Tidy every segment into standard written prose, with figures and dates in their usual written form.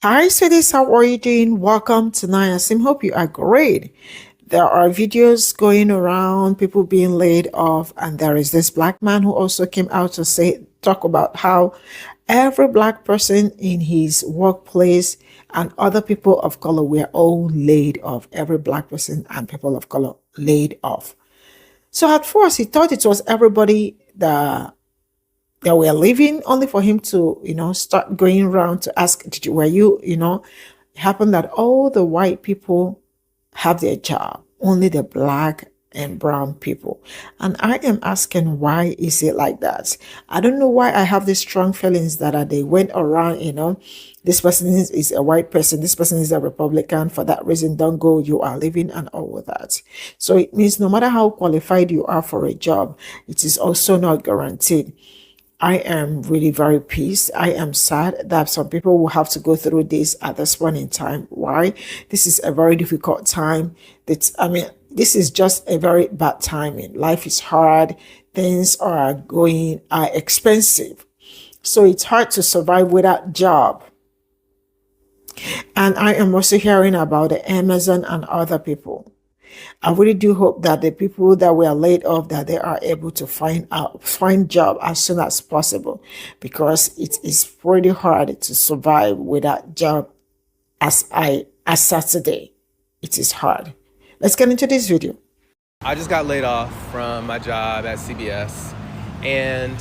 Hi, sweeties. How are you doing? Welcome to Sim. Hope you are great. There are videos going around, people being laid off, and there is this black man who also came out to talk about how every black person in his workplace and other people of color were all laid off. Every black person and people of color laid off. So at first, he thought it was everybody that were leaving, only for him to, start going around to ask, were you, it happened that all the white people have their job, only the black and brown people. And I am asking, why is it like that? I don't know why I have these strong feelings that they went around, this person is a white person, this person is a Republican. For that reason, don't go, you are leaving, and all of that. So it means no matter how qualified you are for a job, it is also not guaranteed. I am really very pissed. I am sad that some people will have to go through this at this point in time. Why? This is a very difficult time. This is just a very bad timing. Life is hard. Things are expensive. So it's hard to survive without job. And I am also hearing about the Amazon and other people. I really do hope that the people that were laid off, that they are able to find job as soon as possible, because it is pretty hard to survive without job. As Saturday, it is hard. Let's get into this video. I just got laid off from my job at CBS, and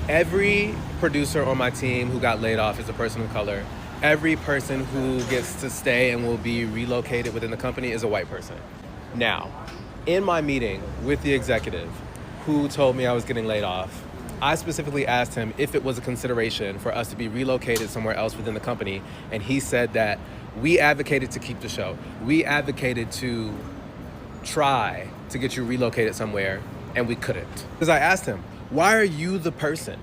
every producer on my team who got laid off is a person of color. Every person who gets to stay and will be relocated within the company is a white person. Now, in my meeting with the executive who told me I was getting laid off, I specifically asked him if it was a consideration for us to be relocated somewhere else within the company, and he said that we advocated to keep the show. We advocated to try to get you relocated somewhere, and we couldn't. Because I asked him, why are you the person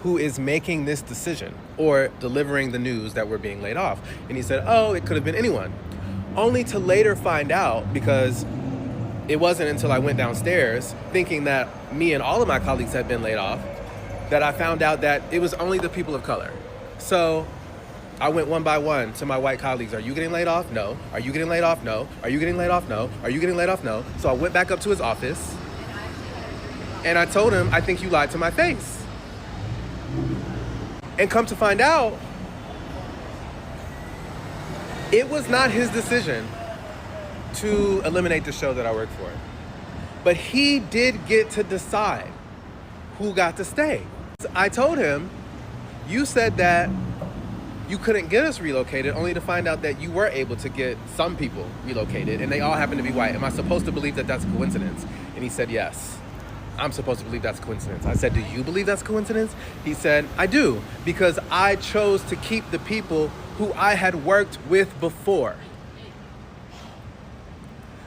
who is making this decision or delivering the news that we're being laid off? And he said, oh, it could have been anyone. Only to later find out, because it wasn't until I went downstairs thinking that me and all of my colleagues had been laid off, that I found out that it was only the people of color. So I went one by one to my white colleagues. Are you getting laid off? No. Are you getting laid off? No. Are you getting laid off? No. Are you getting laid off? No. So I went back up to his office and I told him, I think you lied to my face. And come to find out, it was not his decision to eliminate the show that I work for. But he did get to decide who got to stay. I told him, you said that you couldn't get us relocated, only to find out that you were able to get some people relocated, and they all happen to be white. Am I supposed to believe that that's a coincidence? And he said, yes. I'm supposed to believe that's a coincidence. I said, do you believe that's a coincidence? He said, I do, because I chose to keep the people who I had worked with before.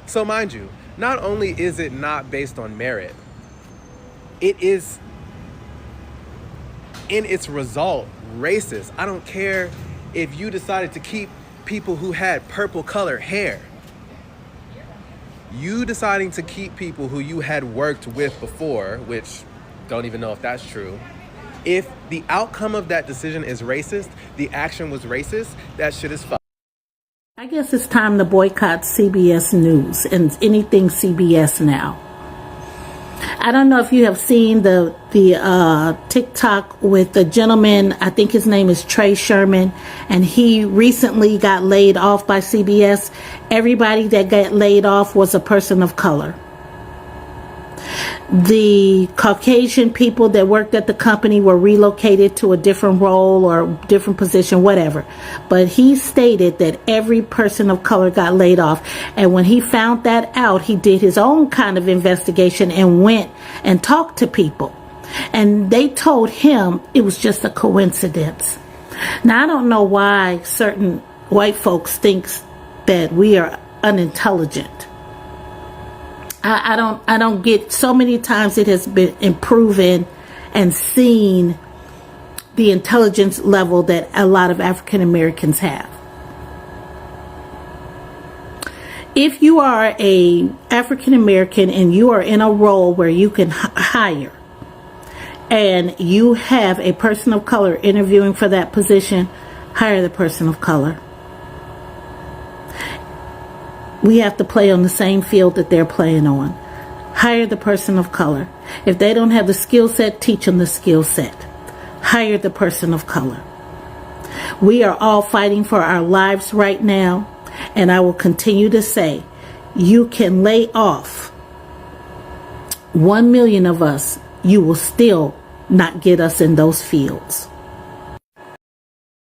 So mind you, not only is it not based on merit, it is in its result racist. I don't care if you decided to keep people who had purple colored hair. You deciding to keep people who you had worked with before, which don't even know if that's true. If the outcome of that decision is racist, the action was racist, that shit is fucked. I guess it's time to boycott CBS News and anything CBS now. I don't know if you have seen the TikTok with the gentleman, I think his name is Trey Sherman, and he recently got laid off by CBS. Everybody that got laid off was a person of color. The Caucasian people that worked at the company were relocated to a different role or different position, whatever. But he stated that every person of color got laid off. And when he found that out, he did his own kind of investigation and went and talked to people. And they told him it was just a coincidence. Now, I don't know why certain white folks think that we are unintelligent. I don't get, so many times it has been proven and seen the intelligence level that a lot of African Americans have. If you are a African American and you are in a role where you can hire, and you have a person of color interviewing for that position, hire the person of color. We have to play on the same field that they're playing on. Hire the person of color. If they don't have the skill set, teach them the skill set. Hire the person of color. We are all fighting for our lives right now, and I will continue to say, you can lay off 1 million of us, you will still not get us in those fields.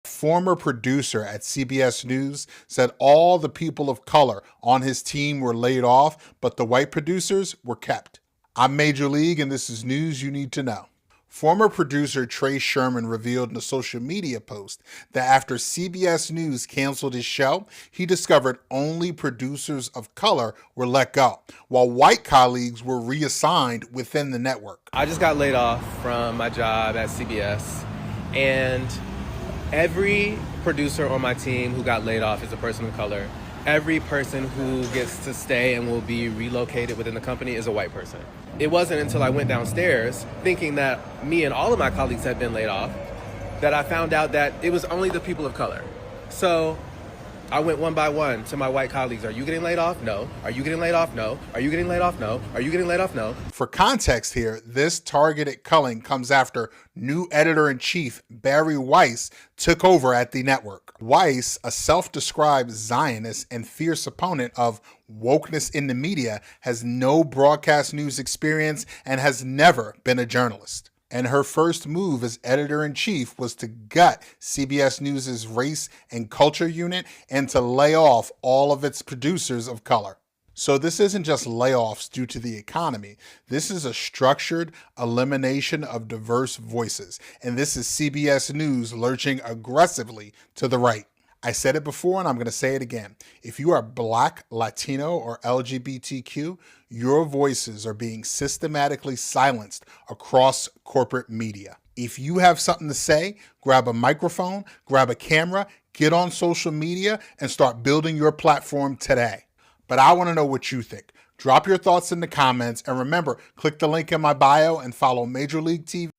Former producer at CBS News said all the people of color on his team were laid off, but the white producers were kept. I'm Major League, and this is news you need to know. Former producer Trey Sherman revealed in a social media post that after CBS News canceled his show, he discovered only producers of color were let go, while white colleagues were reassigned within the network. I just got laid off from my job at CBS, and every producer on my team who got laid off is a person of color. Every person who gets to stay and will be relocated within the company is a white person. It wasn't until I went downstairs thinking that me and all of my colleagues had been laid off that I found out that it was only the people of color. So I went one by one to my white colleagues. Are you getting laid off? No. Are you getting laid off? No. Are you getting laid off? No. Are you getting laid off? No. For context here, this targeted culling comes after new editor-in-chief Barry Weiss took over at the network. Weiss, a self-described Zionist and fierce opponent of wokeness in the media, has no broadcast news experience and has never been a journalist. And her first move as editor-in-chief was to gut CBS News' race and culture unit and to lay off all of its producers of color. So this isn't just layoffs due to the economy. This is a structured elimination of diverse voices. And this is CBS News lurching aggressively to the right. I said it before and I'm going to say it again. If you are Black, Latino, or LGBTQ, your voices are being systematically silenced across corporate media. If you have something to say, grab a microphone, grab a camera, get on social media, and start building your platform today. But I want to know what you think. Drop your thoughts in the comments, and remember, click the link in my bio and follow Major League TV.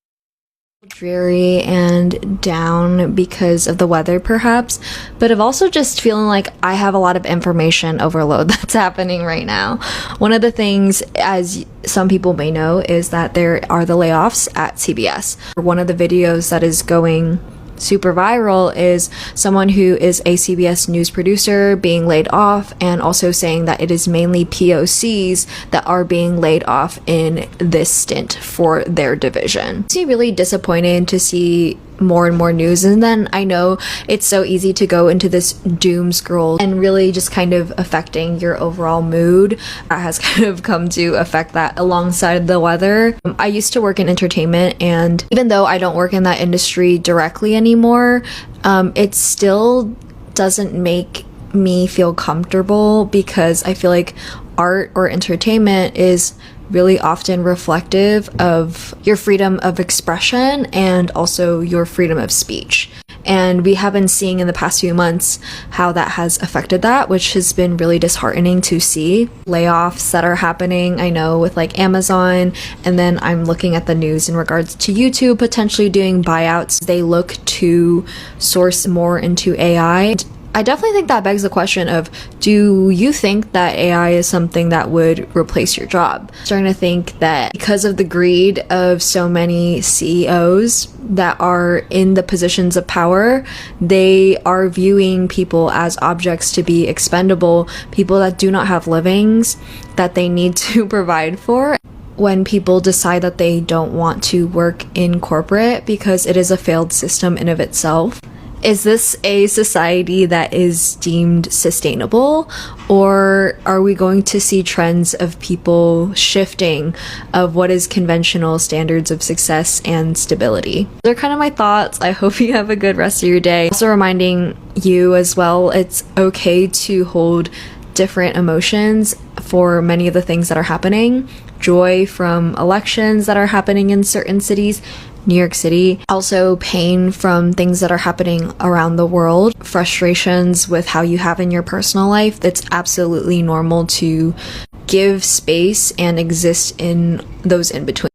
Dreary and down because of the weather perhaps, but I've also just feeling like I have a lot of information overload that's happening right now. One of the things, as some people may know, is that there are the layoffs at CBS. One of the videos that is going super viral is someone who is a CBS News producer being laid off, and also saying that it is mainly POCs that are being laid off in this stint for their division. It's really disappointed to see more and more news, and then I know it's so easy to go into this doom scroll and really just kind of affecting your overall mood. That has kind of come to affect that alongside the weather. I used to work in entertainment, and even though I don't work in that industry directly anymore, it still doesn't make me feel comfortable, because I feel like art or entertainment is really often reflective of your freedom of expression and also your freedom of speech. And we have been seeing in the past few months how that has affected that, which has been really disheartening to see. Layoffs that are happening, I know, with like Amazon, and then I'm looking at the news in regards to YouTube potentially doing buyouts. They look to source more into AI. I definitely think that begs the question of, do you think that AI is something that would replace your job? I'm starting to think that because of the greed of so many CEOs that are in the positions of power, they are viewing people as objects to be expendable, people that do not have livings that they need to provide for. When people decide that they don't want to work in corporate because it is a failed system in of itself. Is this a society that is deemed sustainable, or are we going to see trends of people shifting of what is conventional standards of success and stability? Those are kind of my thoughts. I hope you have a good rest of your day. Also reminding you as well, it's okay to hold different emotions for many of the things that are happening. Joy from elections that are happening in certain cities, New York City. Also pain from things that are happening around the world. Frustrations with how you have in your personal life. That's absolutely normal to give space and exist in those in between.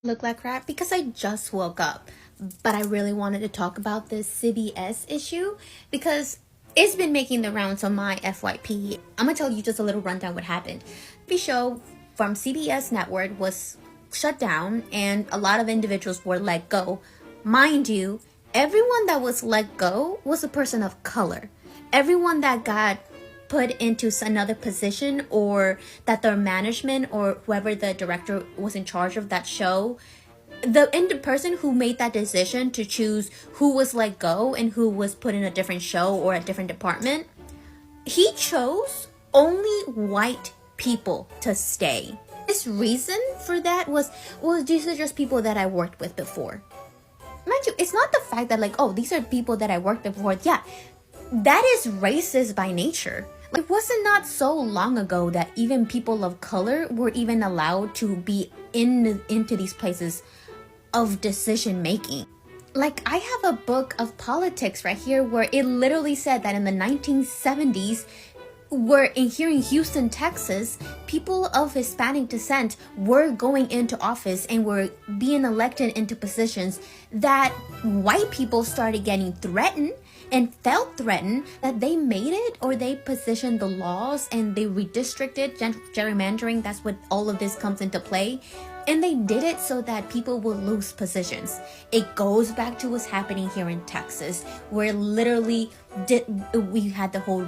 Look like crap because I just woke up. but I really wanted to talk about this CBS issue because it's been making the rounds on my FYP. I'm gonna tell you just a little rundown what happened. The show from CBS network was shut down and a lot of individuals were let go. Mind you, everyone that was let go was a person of color. Everyone that got put into another position, or that their management or whoever the director was in charge of that show, the person who made that decision to choose who was let go and who was put in a different show or a different department, he chose only white people to stay. His reason for that was, well, these are just people that I worked with before. Mind you, it's not the fact that, like, oh, these are people that I worked with before. Yeah, that is racist by nature. It wasn't not so long ago that even people of color were even allowed to be into these places of decision making. Like, I have a book of politics right here where it literally said that in the 1970s, here in Houston, Texas, people of Hispanic descent were going into office and were being elected into positions that white people started getting threatened and felt threatened, that they made it, or they positioned the laws and they redistricted, gerrymandering. That's what all of this comes into play. And they did it so that people will lose positions. It goes back to what's happening here in Texas, where literally we had the whole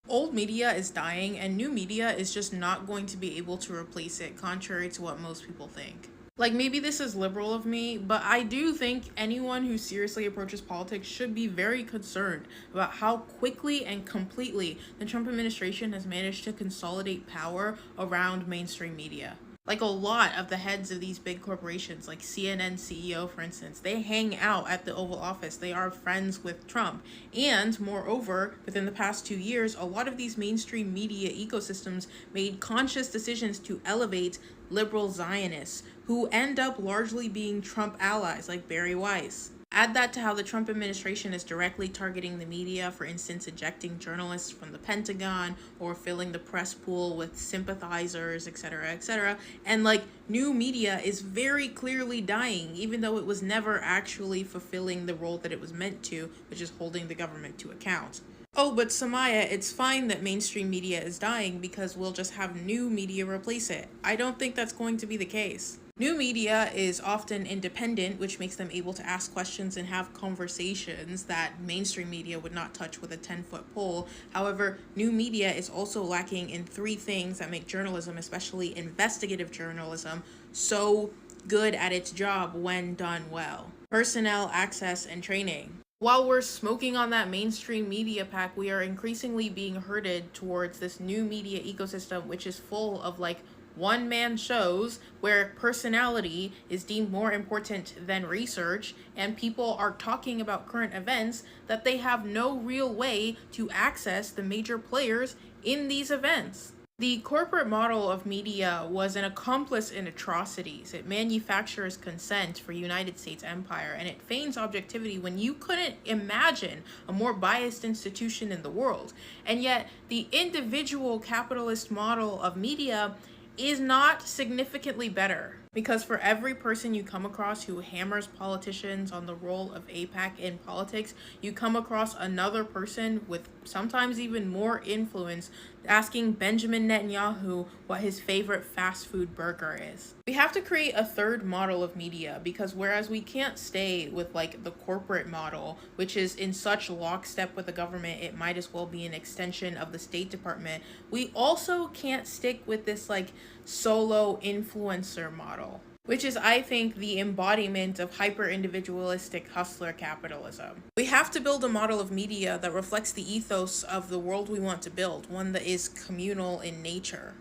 old media is dying and new media is just not going to be able to replace it, contrary to what most people think. Like, maybe this is liberal of me, but I do think anyone who seriously approaches politics should be very concerned about how quickly and completely the Trump administration has managed to consolidate power around mainstream media. Like, a lot of the heads of these big corporations, like CNN CEO, for instance, they hang out at the Oval Office. They are friends with Trump. And moreover, within the past 2 years, a lot of these mainstream media ecosystems made conscious decisions to elevate liberal Zionists, who end up largely being Trump allies, like Barry Weiss. Add that to how the Trump administration is directly targeting the media, for instance, ejecting journalists from the Pentagon or filling the press pool with sympathizers, etc., and like, new media is very clearly dying, even though it was never actually fulfilling the role that it was meant to, which is holding the government to account. Oh, but Samaya, it's fine that mainstream media is dying because we'll just have new media replace it. I don't think that's going to be the case. New media is often independent, which makes them able to ask questions and have conversations that mainstream media would not touch with a 10-foot pole. However, new media is also lacking in 3 things that make journalism, especially investigative journalism, so good at its job when done well. Personnel, access, and training. While we're smoking on that mainstream media pack, we are increasingly being herded towards this new media ecosystem, which is full of like one-man shows where personality is deemed more important than research, and people are talking about current events that they have no real way to access the major players in these events. The corporate model of media was an accomplice in atrocities. It manufactures consent for United States empire, and it feigns objectivity when you couldn't imagine a more biased institution in the world. And yet, the individual capitalist model of media is not significantly better, because for every person you come across who hammers politicians on the role of AIPAC in politics, you come across another person with sometimes even more influence asking Benjamin Netanyahu what his favorite fast food burger is. We have to create a third model of media, because whereas we can't stay with like the corporate model, which is in such lockstep with the government, it might as well be an extension of the State Department, we also can't stick with this like solo influencer model, which is, I think, the embodiment of hyper-individualistic hustler capitalism. We have to build a model of media that reflects the ethos of the world we want to build, one that is communal in nature.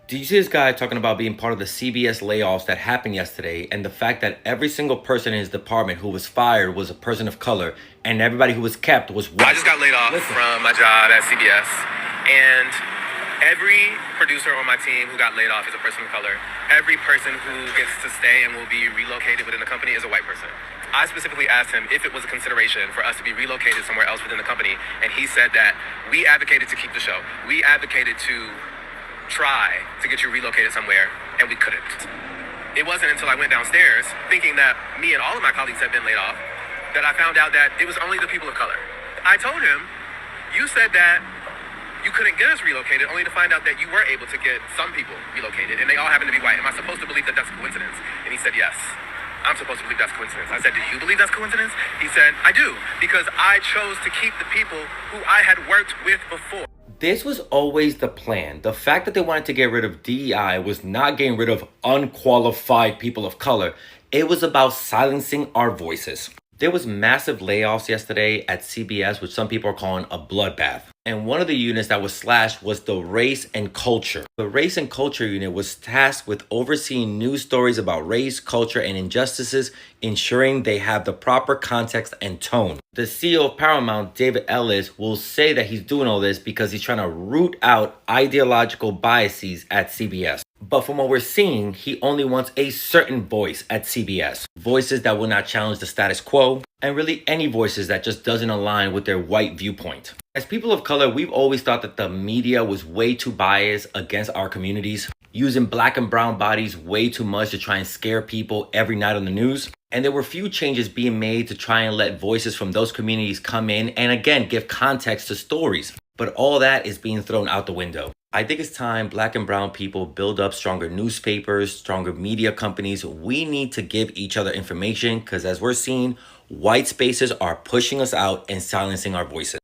Did you see this guy talking about being part of the CBS layoffs that happened yesterday, and the fact that every single person in his department who was fired was a person of color, and everybody who was kept was white? I just got laid off from my job at CBS, and every producer on my team who got laid off is a person of color. Every person who gets to stay and will be relocated within the company is a white person. I specifically asked him if it was a consideration for us to be relocated somewhere else within the company, and he said that we advocated to keep the show. We advocated to try to get you relocated somewhere, and we couldn't. it wasn't until I went downstairs, thinking that me and all of my colleagues had been laid off, that I found out that it was only the people of color. I told him, you said that you couldn't get us relocated, only to find out that you were able to get some people relocated, and they all happen to be white. Am I supposed to believe that that's a coincidence? And he said, yes. I'm supposed to believe that's coincidence. I said, do you believe that's coincidence? He said, I do, because I chose to keep the people who I had worked with before. This was always the plan. The fact that they wanted to get rid of DEI was not getting rid of unqualified people of color. It was about silencing our voices. There was massive layoffs yesterday at CBS, which some people are calling a bloodbath. And one of the units that was slashed was the race and culture. The race and culture unit was tasked with overseeing news stories about race, culture, and injustices, ensuring they have the proper context and tone. The CEO of Paramount, David Ellis, will say that he's doing all this because he's trying to root out ideological biases at CBS. But from what we're seeing, he only wants a certain voice at CBS. Voices that will not challenge the status quo, and really any voices that just doesn't align with their white viewpoint. As people of color, we've always thought that the media was way too biased against our communities, using black and brown bodies way too much to try and scare people every night on the news. And there were few changes being made to try and let voices from those communities come in and again give context to stories. But all that is being thrown out the window. I think it's time black and brown people build up stronger newspapers, stronger media companies. We need to give each other information because as we're seeing, white spaces are pushing us out and silencing our voices.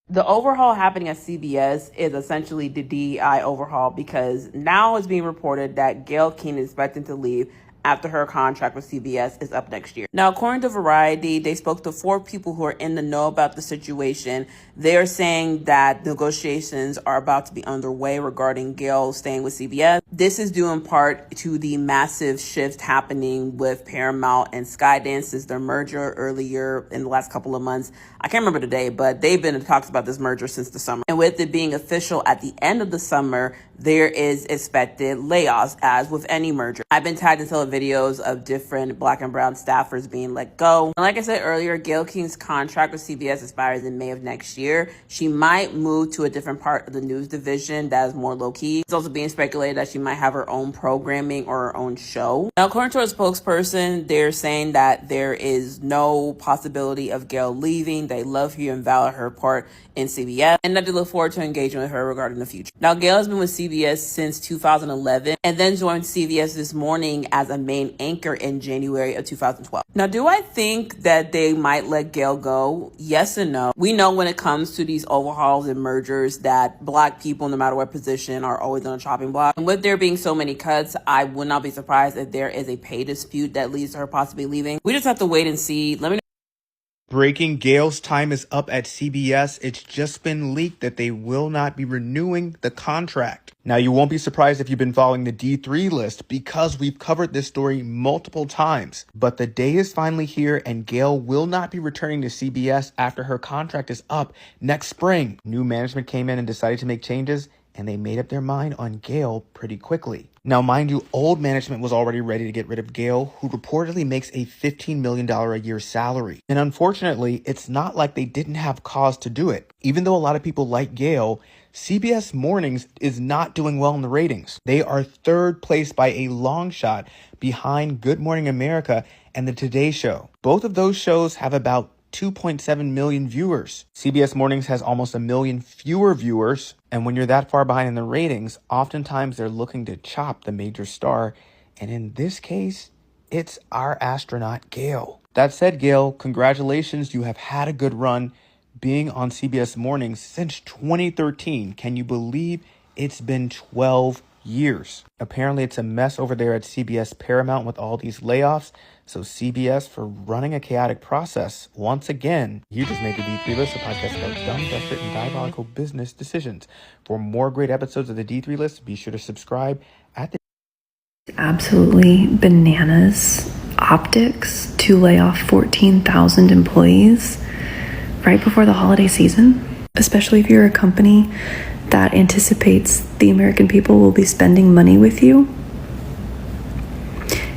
The overhaul happening at CBS is essentially the DEI overhaul because now it's being reported that Gail King is expecting to leave after her contract with CBS is up next year. Now, according to Variety, they spoke to 4 people who are in the know about the situation. They're saying that negotiations are about to be underway regarding Gail staying with CBS. This is due in part to the massive shift happening with Paramount and Skydance since their merger earlier in the last couple of months. I can't remember the day, but they've been in talks about this merger since the summer. And with it being official at the end of the summer, there is expected layoffs, as with any merger. I've been tagged into videos of different black and brown staffers being let go. And like I said earlier, Gail King's contract with CBS expires in May of next year. She might move to a different part of the news division that is more low-key. It's also being speculated that she might have her own programming or her own show. Now, according to a spokesperson, they're saying that there is no possibility of Gail leaving. They love her and value her part in CBS, and that they look forward to engaging with her regarding the future. Now, Gail has been with CBS since 2011 and then joined CBS This Morning as a main anchor in January of 2012. Now, do I think that they might let Gail go? Yes and no. We know when it comes to these overhauls and mergers that black people, no matter what position, are always on a chopping block. And with there being so many cuts, I would not be surprised if there is a pay dispute that leads to her possibly leaving. We just have to wait and see. Let me know. Breaking: Gail's time is up at CBS. It's just been leaked that they will not be renewing the contract. Now, you won't be surprised if you've been following the D3 list because we've covered this story multiple times. But the day is finally here and Gail will not be returning to CBS after her contract is up next spring. New management came in and decided to make changes, and they made up their mind on Gail pretty quickly. Now, mind you, old management was already ready to get rid of Gail, who reportedly makes a $15 million a year salary. And unfortunately, it's not like they didn't have cause to do it. Even though a lot of people like Gail, CBS Mornings is not doing well in the ratings. They are third place by a long shot behind Good Morning America and The Today Show. Both of those shows have about 2.7 million viewers. CBS Mornings has almost 1 million fewer viewers. And when you're that far behind in the ratings, oftentimes they're looking to chop the major star. And in this case, it's our astronaut, Gail. That said, Gail, congratulations. You have had a good run being on CBS Mornings since 2013. Can you believe it's been 12 years? Apparently, it's a mess over there at CBS Paramount with all these layoffs. So CBS for running a chaotic process. Once again, you just made the D3 List, a podcast about dumb, desperate, and diabolical business decisions. For more great episodes of the D3 List, be sure to subscribe at the... Absolutely bananas optics to lay off 14,000 employees right before the holiday season, especially if you're a company that anticipates the American people will be spending money with you.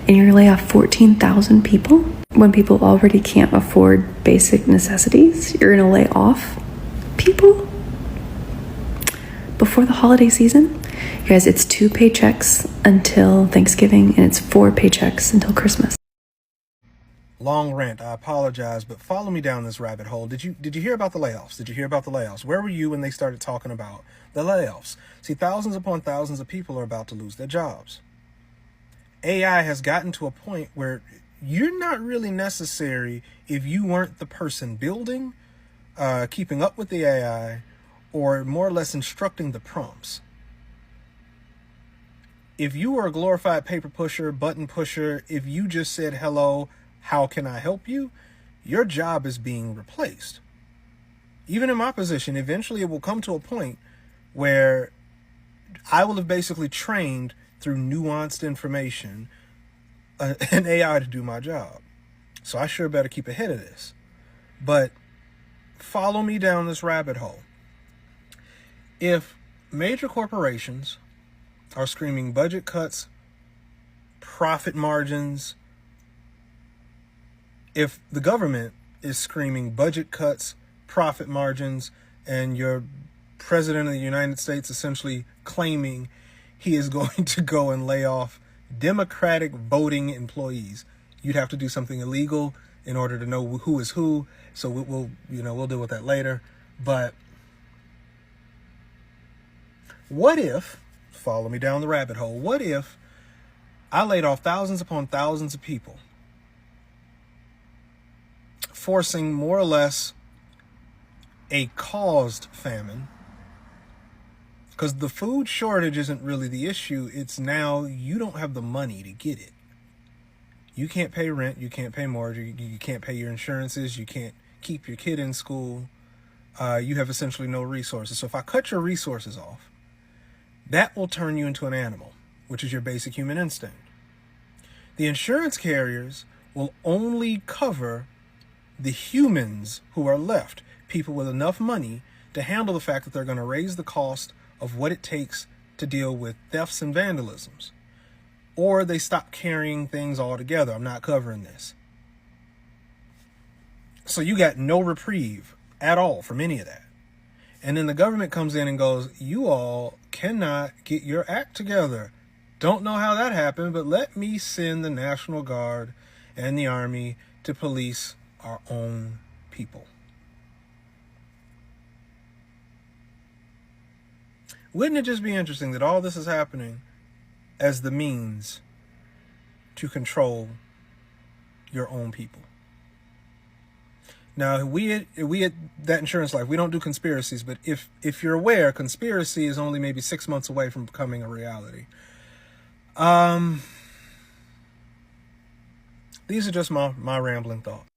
And you're gonna lay off 14,000 people when people already can't afford basic necessities. You're gonna lay off people before the holiday season. You guys, it's 2 paychecks until Thanksgiving, and it's 4 paychecks until Christmas. Long rant, I apologize, but follow me down this rabbit hole. Did you hear about the layoffs? Did you hear about the layoffs? Where were you when they started talking about the layoffs? See, thousands upon thousands of people are about to lose their jobs. AI has gotten to a point where you're not really necessary if you weren't the person building, keeping up with the AI, or more or less instructing the prompts. If you were a glorified paper pusher, button pusher, if you just said, hello, how can I help you? Your job is being replaced. Even in my position, eventually it will come to a point where I will have basically trained through nuanced information an AI to do my job. So I sure better keep ahead of this. But follow me down this rabbit hole. If major corporations are screaming budget cuts, profit margins, if the government is screaming budget cuts, profit margins, and your president of the United States essentially claiming he is going to go and lay off Democratic voting employees, you'd have to do something illegal in order to know who is who. So we'll deal with that later. But what if, follow me down the rabbit hole, what if I laid off thousands upon thousands of people, forcing more or less a caused famine? Because the food shortage isn't really the issue. It's now you don't have the money to get it. You can't pay rent. You can't pay mortgage. You can't pay your insurances. You can't keep your kid in school. You have essentially no resources. So if I cut your resources off, that will turn you into an animal, which is your basic human instinct. The insurance carriers will only cover the humans who are left, people with enough money to handle the fact that they're going to raise the cost of what it takes to deal with thefts and vandalisms. Or they stop carrying things altogether. I'm not covering this. So you got no reprieve at all from any of that. And then the government comes in and goes, you all cannot get your act together. Don't know how that happened, but let me send the National Guard and the Army to police our own people. Wouldn't it just be interesting that all this is happening as the means to control your own people? Now, we at That Insurance Life, we don't do conspiracies, but if you're aware, conspiracy is only maybe 6 months away from becoming a reality. These are just my rambling thoughts.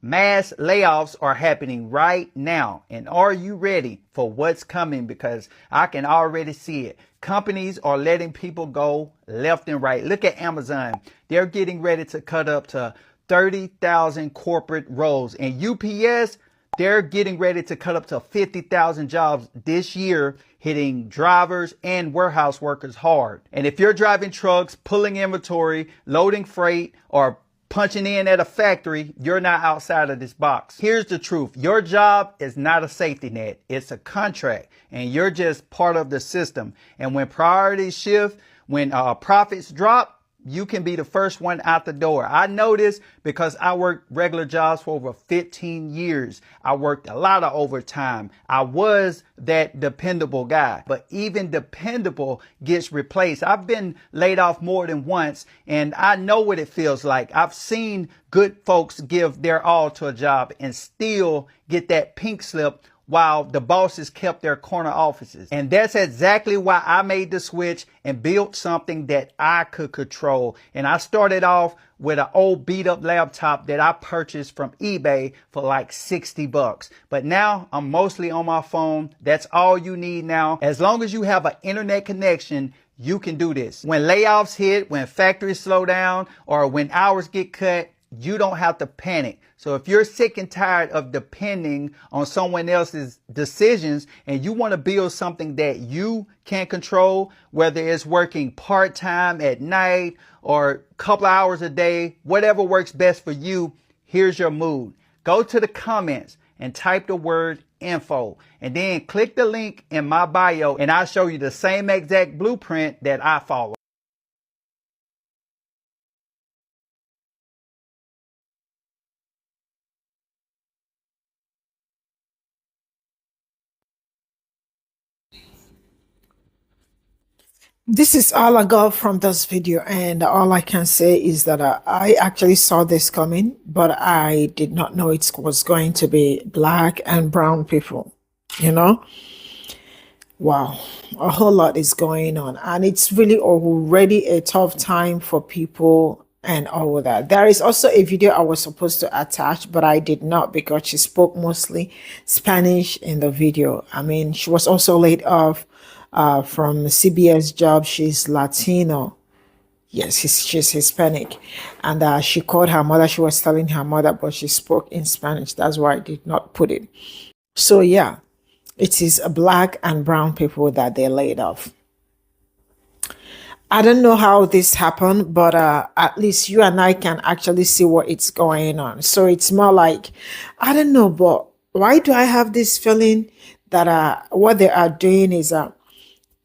Mass layoffs are happening right now. And are you ready for what's coming? Because I can already see it. Companies are letting people go left and right. Look at Amazon. They're getting ready to cut up to 30,000 corporate roles. And UPS, they're getting ready to cut up to 50,000 jobs this year, hitting drivers and warehouse workers hard. And if you're driving trucks, pulling inventory, loading freight, or punching in at a factory, you're not outside of this box. Here's the truth. Your job is not a safety net. It's a contract, and you're just part of the system. And when priorities shift, when profits drop, you can be the first one out the door. I know this because I worked regular jobs for over 15 years. I worked a lot of overtime. I was that dependable guy, but even dependable gets replaced. I've been laid off more than once, and I know what it feels like. I've seen good folks give their all to a job and still get that pink slip while the bosses kept their corner offices. And that's exactly why I made the switch and built something that I could control. And I started off with an old beat up laptop that I purchased from eBay for like $60. But now I'm mostly on my phone. That's all you need now. As long as you have an internet connection, you can do this. When layoffs hit, when factories slow down, or when hours get cut, you don't have to panic. So if you're sick and tired of depending on someone else's decisions and you want to build something that you can control, whether it's working part-time at night or a couple hours a day, whatever works best for you, here's your move. Go to the comments and type the word info. And then click the link in my bio and I'll show you the same exact blueprint that I follow. This is all I got from this video, and all I can say is that I actually saw this coming, but I did not know it was going to be black and brown people, you know? Wow, a whole lot is going on, and it's really already a tough time for people and all of that. There is also a video I was supposed to attach, but I did not because she spoke mostly Spanish in the video. I mean, she was also laid off from CBS job. She's Latino. Yes, she's Hispanic. And she called her mother. She was telling her mother, but she spoke in Spanish. That's why I did not put it. So yeah, it is black and brown people that they laid off. I don't know how this happened, but at least you and I can actually see what it's going on. So it's more like, I don't know, but why do I have this feeling that what they are doing is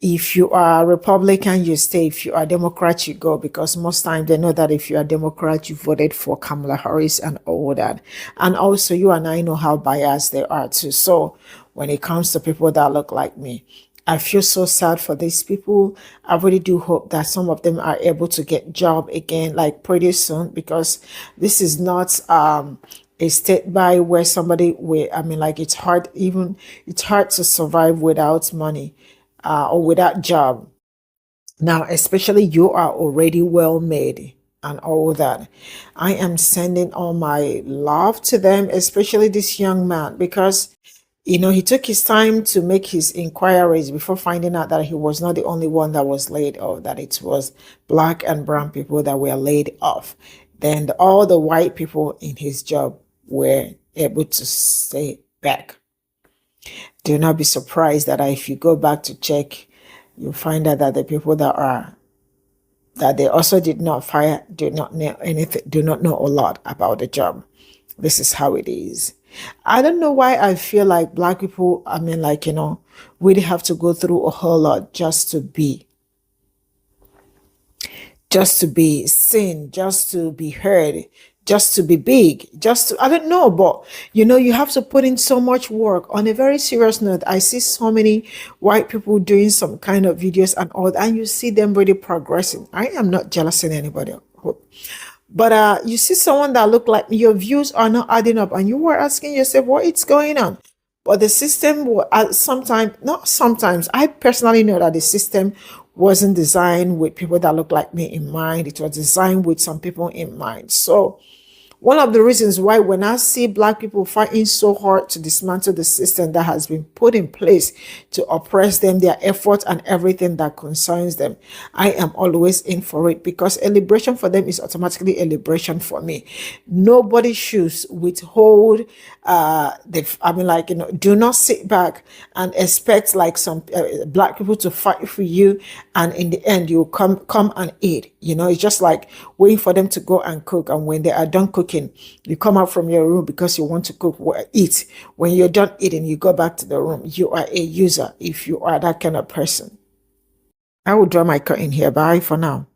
if you are Republican, you stay. If you are Democrat, you go, because most times they know that if you are Democrat, you voted for Kamala Harris and all that. And also, you and I know how biased they are too. So when it comes to people that look like me, I feel so sad for these people. I really do hope that some of them are able to get job again, like pretty soon, because this is not a state by where somebody will, I mean, like it's hard to survive without money. Or without job. Now, especially you are already well made and all that. I am sending all my love to them, especially this young man, because he took his time to make his inquiries before finding out that he was not the only one that was laid off, that it was black and brown people that were laid off. Then all the white people in his job were able to stay back. Do not be surprised that if you go back to check, you'll find out that the people that they also did not fire do not know anything, do not know a lot about the job. This is how it is. I don't know why I feel like black people, I mean, like, really have to go through a whole lot just to be seen, just to be heard, just to be big, I don't know, but you have to put in so much work. On a very serious note, I see so many white people doing some kind of videos and all that, and you see them really progressing. I am not jealous in anybody, but you see someone that look like me, your views are not adding up, and you were asking yourself what is going on. But the system will sometimes, I personally know that the system wasn't designed with people that look like me in mind. It was designed with some people in mind. So one of the reasons why when I see black people fighting so hard to dismantle the system that has been put in place to oppress them, their effort and everything that concerns them, I am always in for it, because a liberation for them is automatically a liberation for me. Nobody should withhold do not sit back and expect like some black people to fight for you, and in the end you come and eat. It's just like waiting for them to go and cook, and when they are done cooking, you come out from your room because you want to eat. When you're done eating, you go back to the room. You are a user if you are that kind of person. I will draw my curtain here. Bye for now.